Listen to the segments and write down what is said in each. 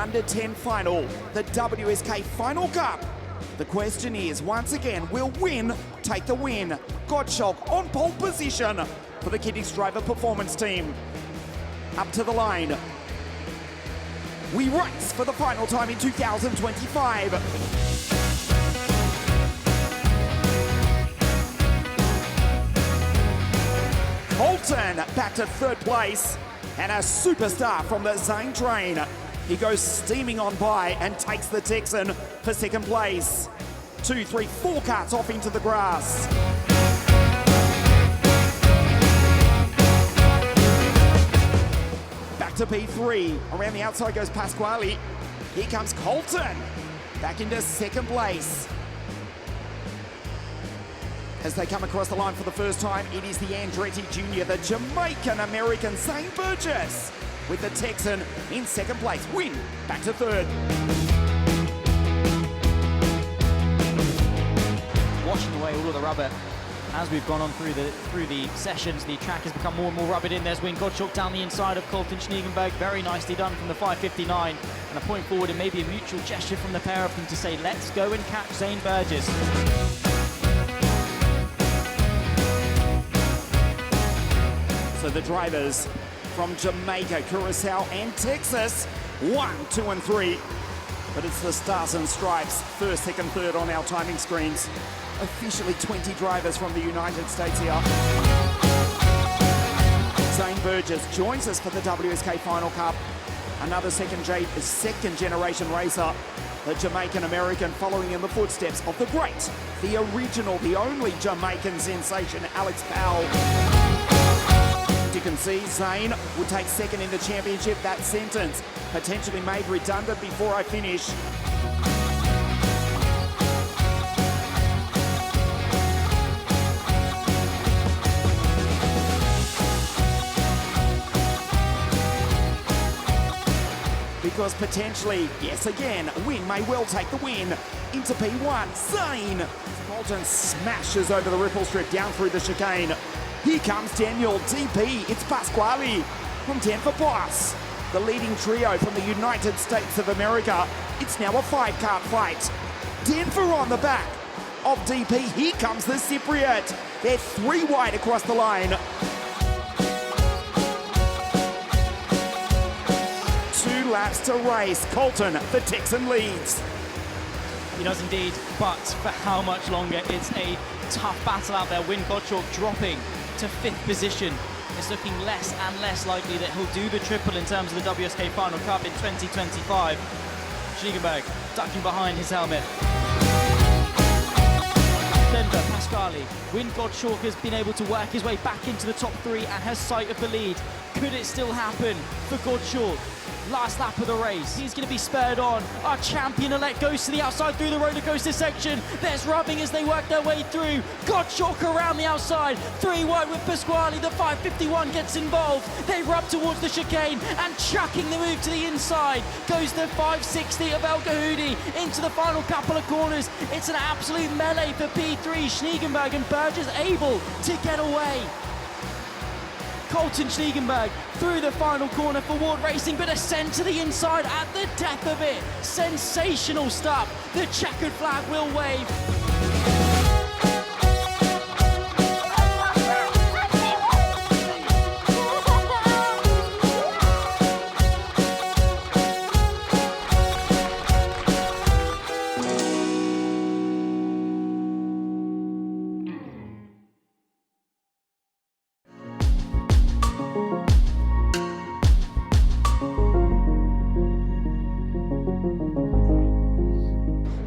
Under-10 final, the WSK Final Cup. The question is, once again, will Win take the win? Gottschalk on pole position for the Kiddies Driver Performance Team. Up to the line. We race for the final time in 2025. Colton back to third place, and a superstar from the Zane train. He goes steaming on by and takes the Texan for second place. 2, 3, 4 karts off into the grass. Back to P3. Around the outside goes Pasquale. Here comes Colton. Back into second place. As they come across the line for the first time, it is the Rd3, the Jamaican-American Zane Burgess, with the Texan in second place. Win back to third. Washing away all of the rubber. As we've gone on through the sessions, the track has become more and more rubbered in. There's Win Gottschalk down the inside of Colton Schniegenberg. Very nicely done from the 5:59. And a point forward and maybe a mutual gesture from the pair of them to say, let's go and catch Zane Burgess. So the drivers from Jamaica, Curacao and Texas, 1, 2 and 3. But it's the Stars and Stripes, first, second, third on our timing screens. Officially 20 drivers from the United States here. Zane Burgess joins us for the WSK Final Cup. Another second generation racer, the Jamaican-American, following in the footsteps of the great, the original, the only Jamaican sensation, Alex Powell. You can see Zane would take second in the championship. That sentence potentially made redundant before I finish. Because potentially, yes again, Win may well take the win into P1. Zane! Colton smashes over the ripple strip down through the chicane. Here comes Daniel, DP, it's Pasquale from Denver Boss. The leading trio from the United States of America. It's now a 5-kart fight. Denver on the back of DP, here comes the Cypriot. They're 3 wide across the line. 2 laps to race. Colton, the Texan, leads. He does indeed, but for how much longer? It's a tough battle out there. Win Gottschalk dropping to 5th position. It's looking less and less likely that he'll do the triple in terms of the WSK Final Cup in 2025. Schniegenberg ducking behind his helmet. Denver, Pasquale. Win Gottschalk has been able to work his way back into the top 3 and has sight of the lead. Could it still happen for Gottschalk? Last lap of the race. He's going to be spurred on. Our champion-elect goes to the outside through the roller coaster section. There's rubbing as they work their way through. Gottschalk around the outside. 3 wide with Pasquale. The 551 gets involved. They rub towards the chicane and chucking the move to the inside. Goes the 560 of El Gahoudi into the final couple of corners. It's an absolute melee for P3. Schniegenberg and Burgess able to get away. Colton Schniegenberg through the final corner for Ward Racing, but a send to the inside at the death of it. Sensational stuff. The checkered flag will wave.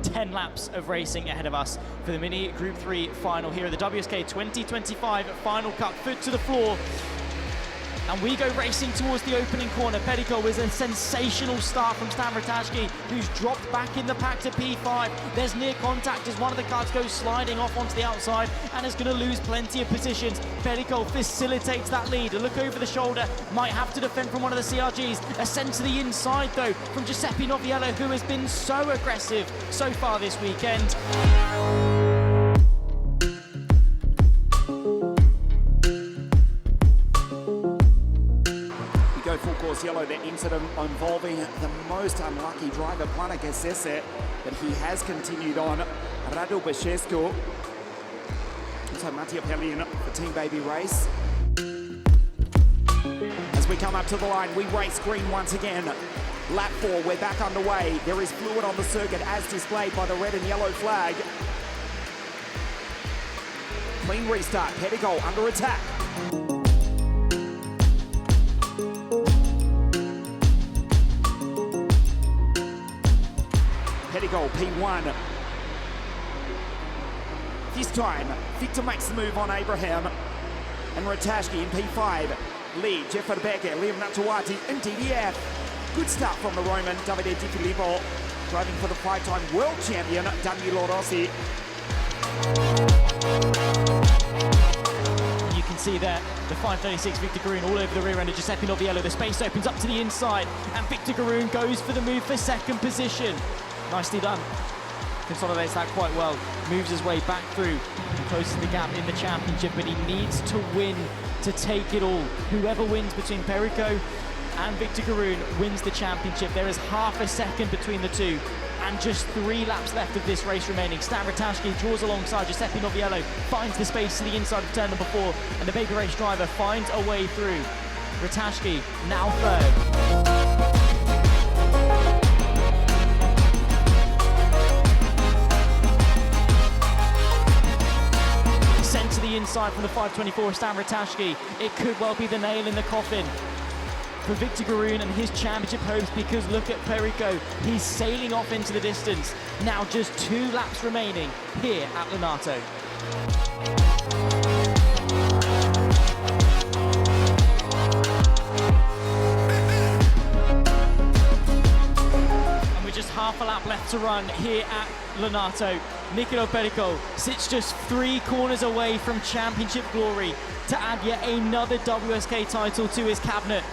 10 laps of racing ahead of us for the Mini Group 3 final here at the WSK 2025 Final Cup. Foot to the floor. And we go racing towards the opening corner. Perico is a sensational start from Stan Ratashki, who's dropped back in the pack to P5. There's near contact as one of the karts goes sliding off onto the outside and is going to lose plenty of positions. Perico facilitates that lead. A look over the shoulder, might have to defend from one of the CRGs. A send to the inside though from Giuseppe Noviello, who has been so aggressive so far this weekend. yellow, full course yellow. The incident involving the most unlucky driver, Plana Kostrzewa, but he has continued on. Radu Bashescu, also Mattia Pellion for Team BabyRace. As we come up to the line, we race green once again. Lap 4, we're back underway. There is fluid on the circuit as displayed by the red and yellow flag. Clean restart, Perico under attack. Perico, P1. This time, Victor makes the move on Abraham. And Ratashki in P5. Lead, Jeffer Becker, Liam Natuati in DDF. Good start from the Roman, Davide Di Filippo. Driving for the 5-time world champion, Danilo Rossi. You can see there, the 536 Victor Garoon all over the rear end of Giuseppe Noviello. The space opens up to the inside, and Victor Garoon goes for the move for second position. Nicely done. Consolidates that quite well. Moves his way back through and closes the gap in the championship, but he needs to win to take it all. Whoever wins between Perico and Victor Garoon wins the championship. There is half a second between the two, and just 3 laps left of this race remaining. Stan Ratashki draws alongside Giuseppe Noviello, finds the space to the inside of turn number 4, and the BabyRace driver finds a way through. Ratashki now third. Sent to the inside from the 524 Stan Ratashki. It could well be the nail in the coffin for Victor Garoon and his championship hopes, because look at Perico. He's sailing off into the distance. Now just 2 laps remaining here at Lonato. And with just half a lap left to run here at Lonato, Niccolo Perico sits just 3 corners away from championship glory to add yet another WSK title to his cabinet.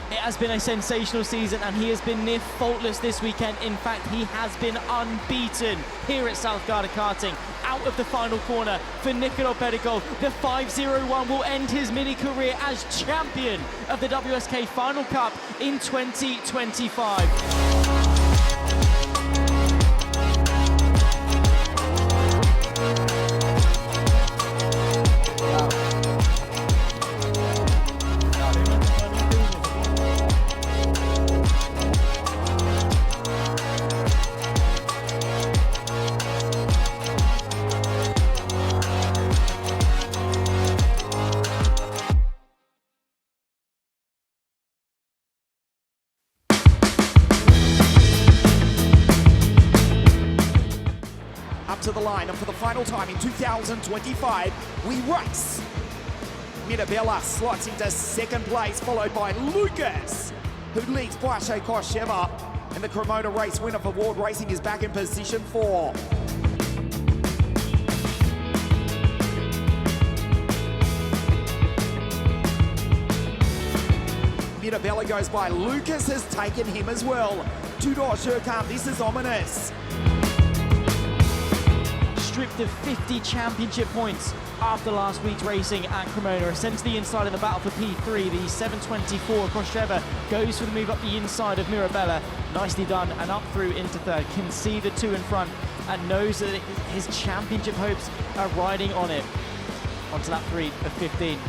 It has been a sensational season, and he has been near faultless this weekend. In fact, he has been unbeaten here at South Garda Karting. Out of the final corner for Niccolo Perico, the 501 will end his mini career as champion of the WSK Final Cup in 2025. To the line, and for the final time in 2025, we race. Mirabella slots into second place, followed by Lucas, who leads Blazej Kostrzewa, and the Cremota race winner for Ward Racing is back in position 4. Mirabella goes by, Lucas has taken him as well. Tudor Shurkam, this is ominous. Stripped of 50 championship points after last week's racing at Cremona. Sent to the inside in the battle for P3. The 724 Kostrzewa goes for the move up the inside of Mirabella. Nicely done, and up through into third. Can see the 2 in front and knows that his championship hopes are riding on it. Onto lap 3 of 15.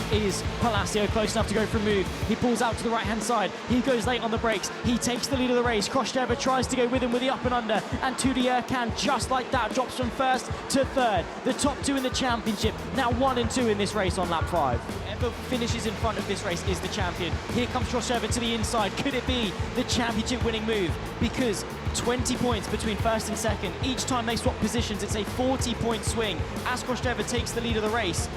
Is Palacio close enough to go for a move? He pulls out to the right-hand side. He goes late on the brakes. He takes the lead of the race. Kostrzewa tries to go with him with the up and under, and Tudor can just like that drops from first to third. The top 2 in the championship, now 1 and 2 in this race on lap 5. Whoever finishes in front of this race is the champion. Here comes Kostrzewa to the inside. Could it be the championship winning move? Because 20 points between first and second. Each time they swap positions, it's a 40-point swing as Kostrzewa takes the lead of the race.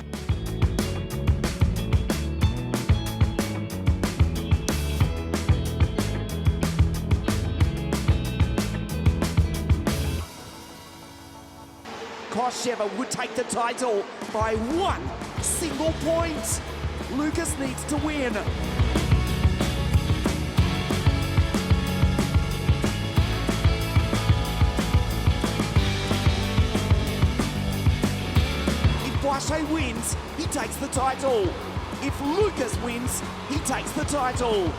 Kostrzewa would take the title by 1 single point. Lucas needs to win. If Blazej wins, he takes the title. If Lucas wins, he takes the title.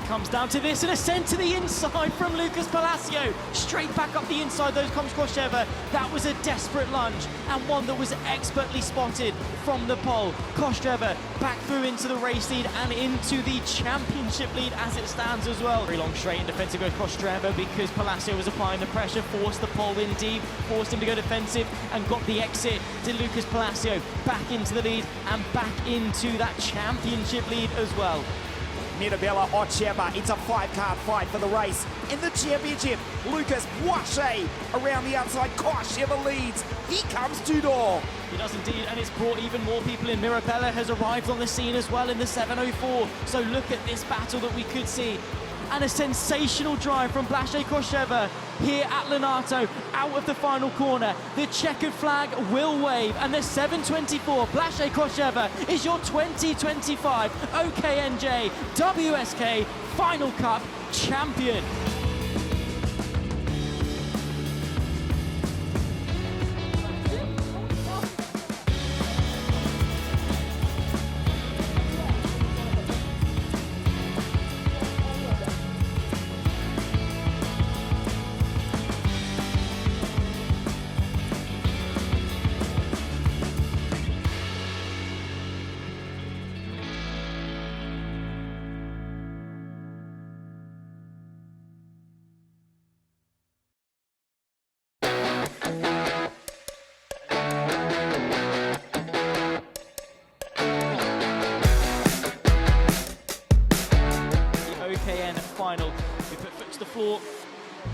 Comes down to this, and a send to the inside from Lucas Palacio. Straight back up the inside, those comes Kostrzewa. That was a desperate lunge, and one that was expertly spotted from the pole. Kostrzewa back through into the race lead and into the championship lead as it stands as well. Very long straight and defensive goes Kostrzewa because Palacio was applying the pressure, forced the pole in deep, forced him to go defensive, and got the exit to Lucas Palacio. Back into the lead and back into that championship lead as well. Mirabella Kostrzewa, it's a 5-card fight for the race. In the championship, Lucas Blazej around the outside, Kostrzewa leads. He comes two-door. He does indeed, and it's brought even more people in. Mirabella has arrived on the scene as well in the 704. So look at this battle that we could see. And a sensational drive from Blazej Kostrzewa here at Lonato, out of the final corner. The checkered flag will wave, and the 724 Blazej Kostrzewa is your 2025 OK-NJ WSK Final Cup champion. OKN final. We put foot to the floor,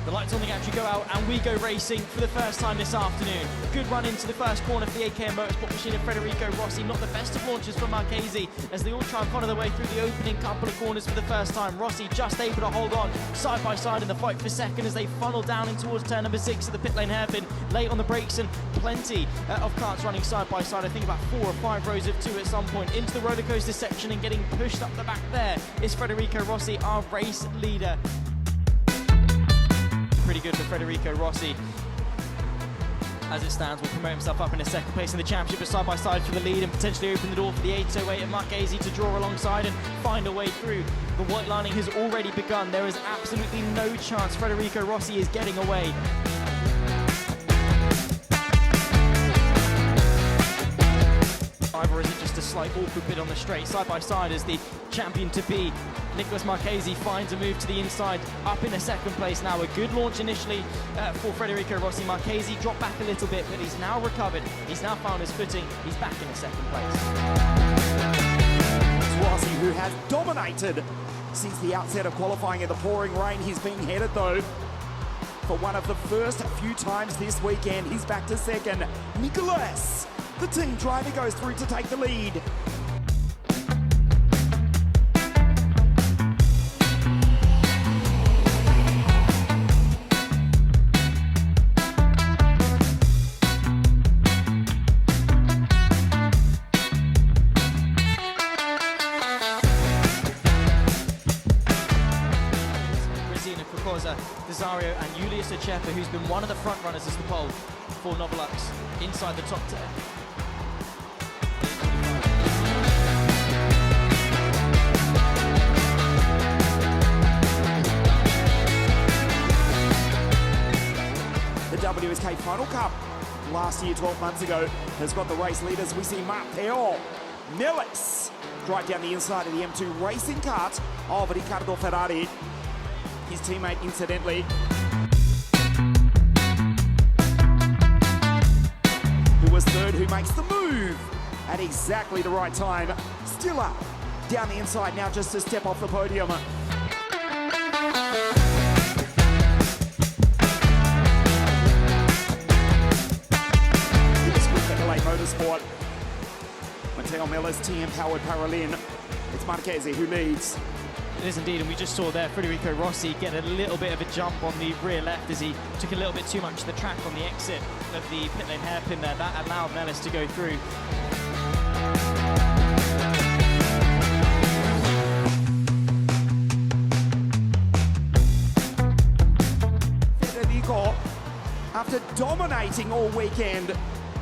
the lights on the gantry go out, and we go racing for the first time this afternoon. Good run into the first corner for the AKM Motorsport machine of Federico Rossi. Not the best of launches for Marchesi as they all try and follow their way through the opening couple of corners for the first time. Rossi just able to hold on side by side in the fight for second as they funnel down in towards turn number 6 of the pit lane hairpin. Late on the brakes and plenty of karts running side by side. I think about 4 or 5 rows of 2 at some point. Into the roller coaster section and getting pushed up the back there is Federico Rossi, our race leader. Pretty good for Federico Rossi. As it stands, will promote himself up in a second place in the championship, but side by side for the lead and potentially open the door for the 808 of Marchesi to draw alongside and find a way through. The white lining has already begun. There is absolutely no chance Federico Rossi is getting away. Or is it just a slight awkward bit on the straight? Side by side as the champion-to-be Nicolas Marchesi finds a move to the inside, up in a second place now. A good launch initially for Federico Rossi. Marchesi dropped back a little bit, but he's now recovered. He's now found his footing. He's back in a second place. It's Rossi, who has dominated since the outset of qualifying in the pouring rain. He's being headed, though, for one of the first few times this weekend. He's back to second. Nicolas, the team driver, goes through to take the lead. Desario and Julius Ochepa, who's been one of the front runners as the pole for Novolux inside the top 10. The WSK Final Cup last year, 12 months ago, has got the race leaders. We see Matteo Nelis right down the inside of the M2 racing kart of Riccardo Ferrari. His teammate, incidentally, who was third, who makes the move at exactly the right time. Still up down the inside now, just to step off the podium. It's with the LA Motorsport. Matteo Miller's team-powered Paralin. It's Marchesi who leads. It is indeed, and we just saw there Federico Rossi get a little bit of a jump on the rear left as he took a little bit too much of the track on the exit of the pit lane hairpin there. That allowed Nelis to go through. after dominating all weekend.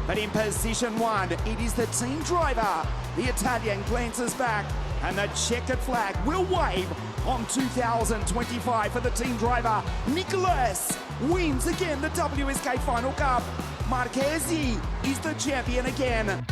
But in position one, it is the team driver. The Italian glances back, and the checkered flag will wave on 2025 for the team driver. Nicolas wins again the WSK Final Cup. Marchesi is the champion again.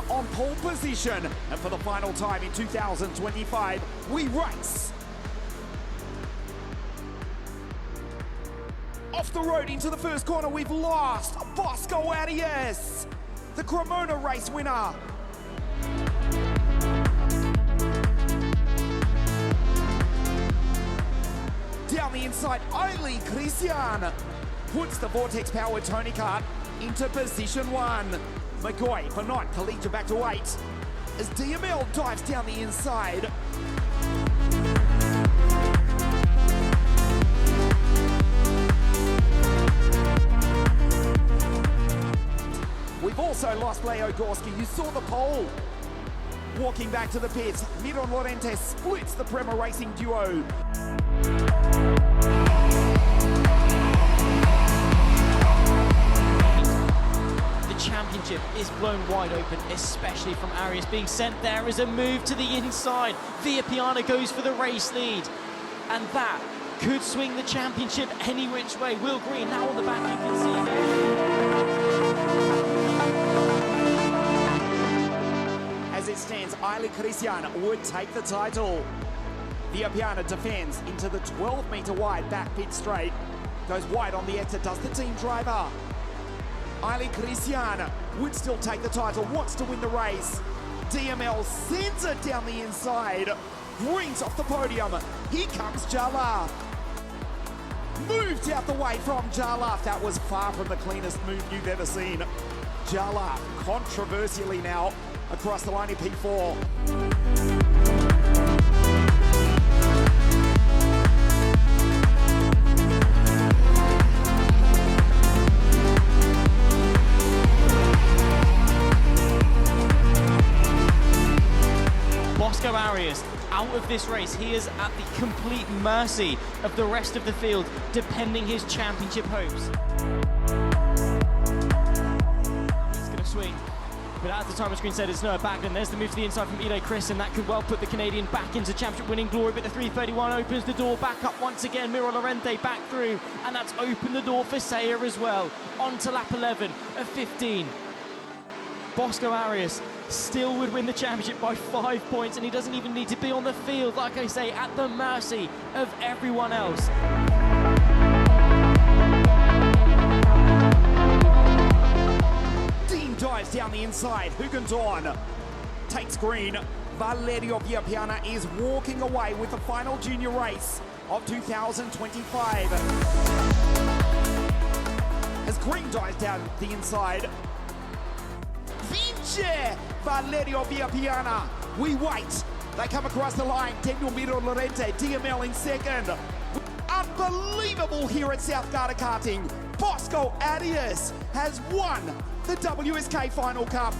On pole position, and for the final time in 2025, we race. Off the road into the first corner, we've lost Bosco Arias, the Cremona race winner. Down the inside, Oli Christian puts the Vortex-powered Tony kart into position one. McCoy for 9, Kalija back to 8, as DML dives down the inside. We've also lost Leo Gorski. You saw the pole. Walking back to the pits, Miron Lorente splits the Prema Racing duo. Championship is blown wide open, especially from Arias being sent there as a move to the inside. Viapiana goes for the race lead, and that could swing the championship any which way. Will Green now on the back, you can see. As it stands, Oli Christian would take the title. Viapiana defends into the 12-meter wide back pit straight. Goes wide on the exit, does the team driver. Oli Christian would still take the title, wants to win the race. DML sends it down the inside, brings off the podium. Here comes Jalaf. Moved out the way from Jalaf. That was far from the cleanest move you've ever seen. Jalaf, controversially now, across the line in P4. Bosco Arias out of this race. He is at the complete mercy of the rest of the field, depending his championship hopes. He's going to swing, but as the timer screen said, it's Noah Baglin. There's the move to the inside from Ide Chris, and that could well put the Canadian back into championship winning glory, but the 331 opens the door back up once again. Miro Lorente back through, and that's opened the door for Sayer as well. On to lap 11 of 15. Bosco Arias still would win the championship by 5 points, and he doesn't even need to be on the field, like I say, at the mercy of everyone else. Dean dives down the inside, Hugentorn takes green. Valerio Viapiana is walking away with the final junior race of 2025. As green dives down the inside, Valerio Viapiana. We wait. They come across the line. Daniel Miro Lorente, DML in second. Unbelievable here at South Garda Karting. Bosco Arias has won the WSK Final Cup.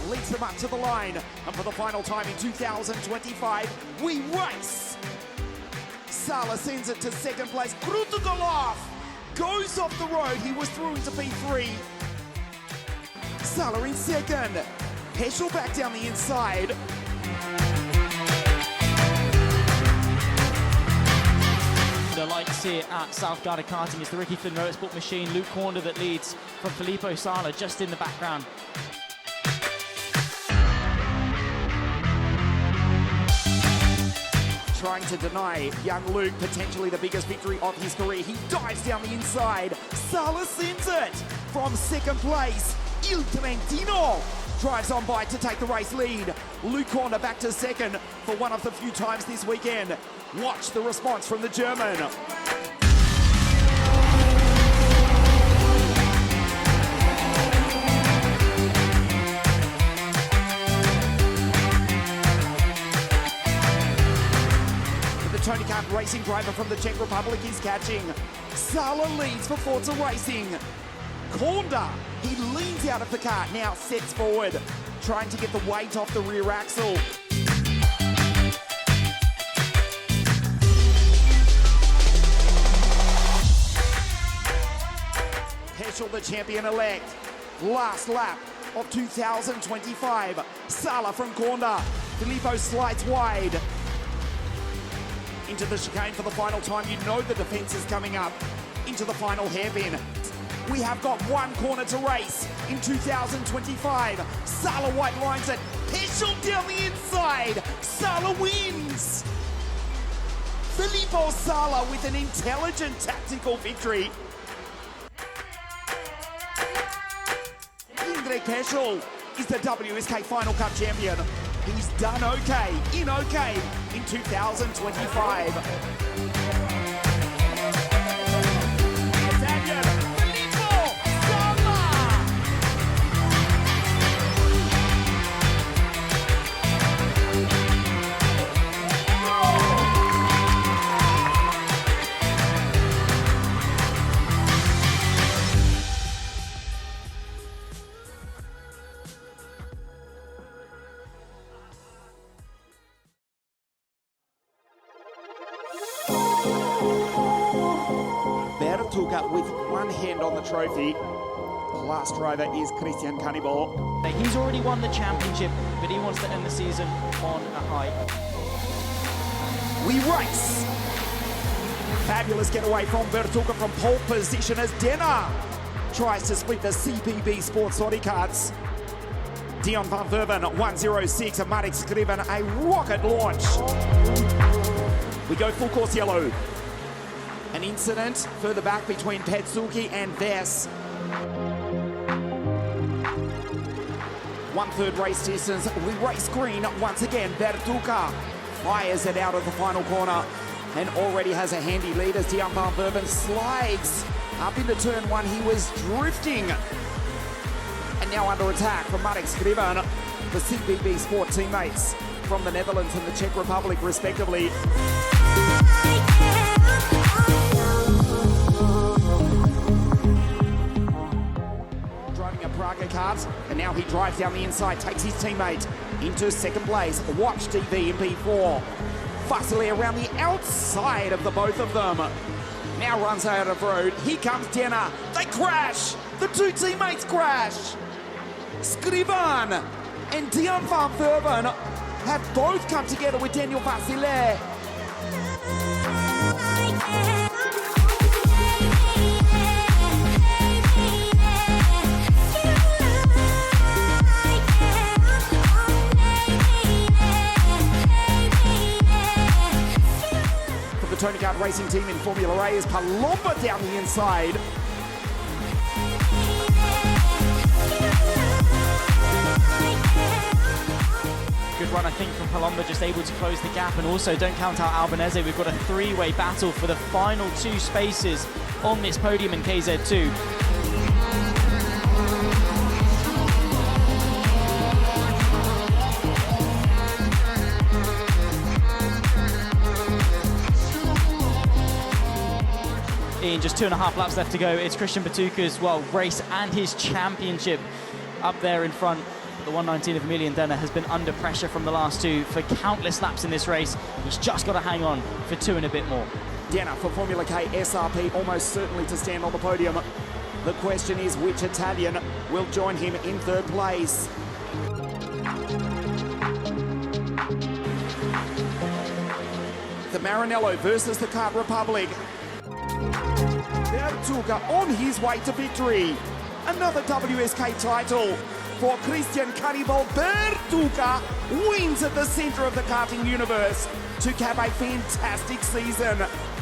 Leads them up to the line, and for the final time in 2025, we race. Sala sends it to second place. Krutugolov goes off the road. He was through into P3. Sala in second. Peschel back down the inside. The lights here at South Garda Karting is the Ricky Flynn Motorsport machine. Luke Corner that leads from Filippo Sala just in the background. Trying to deny young Luke potentially the biggest victory of his career. He dives down the inside. Sala sends it from second place. Il Trentino drives on by to take the race lead. Luke Corner back to second for one of the few times this weekend. Watch the response from the German. The Tony Kart racing driver from the Czech Republic is catching. Sala leads for Forza Racing. Korda, he leans out of the kart, now sets forward, trying to get the weight off the rear axle. Peschel, the champion-elect. Last lap of 2025. Sala from Korda. Filippo slides wide. Into the chicane for the final time. You know the defense is coming up. Into the final hairpin. We have got one corner to race in 2025. Sala white lines it. Peschel down the inside. Sala wins. Filippo Sala with an intelligent tactical victory. Peschel is the WSK Final Cup champion. He's done okay in 2025. With one hand on the trophy. The last driver is Christian Cannibal. He's already won the championship, but he wants to end the season on a high. We race. Fabulous getaway from Vertuga from pole position as Denner tries to split the CPB Sports Audi carts. Dion van Verven 106 and Marek Skriven a rocket launch. We go full course yellow. An incident further back between Petsuki and Vess. 1/3 race distance. We race green once again. Vertuga fires it out of the final corner and already has a handy lead as Dion van Verven slides up into turn one. He was drifting. And now under attack from Marek Skriven, the CPB Sport teammates from the Netherlands and the Czech Republic respectively. Praga kart, and now he drives down the inside, takes his teammate into second place. Watch DV in P4. Fussily around the outside of the both of them. Now runs out of road. Here comes Denner. They crash. The two teammates crash. Skrivan and Dion van Verven have both come together with Daniel Vasile. Tony Kart racing team in Formula A is Palomba down the inside. Good run, I think, from Palomba, just able to close the gap. And also, don't count out Albanese. We've got a three-way battle for the final two spaces on this podium in KZ2. In just 2.5 laps left to go, it's Christian Batuka's race and his championship up there in front. The 119 of Emilian Denner has been under pressure from the last two for countless laps in this race. He's just got to hang on for 2 and a bit more. Denner for Formula K SRP, almost certainly to stand on the podium. The question is which Italian will join him in third place. The Maranello versus the Kart Republic. Bertuga on his way to victory. Another WSK title for Christian Carnival. Bertuga wins at the center of the karting universe to cap a fantastic season.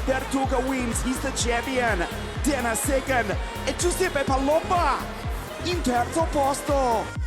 Bertuga wins, he's the champion. Denner second, e Giuseppe Palomba in terzo posto.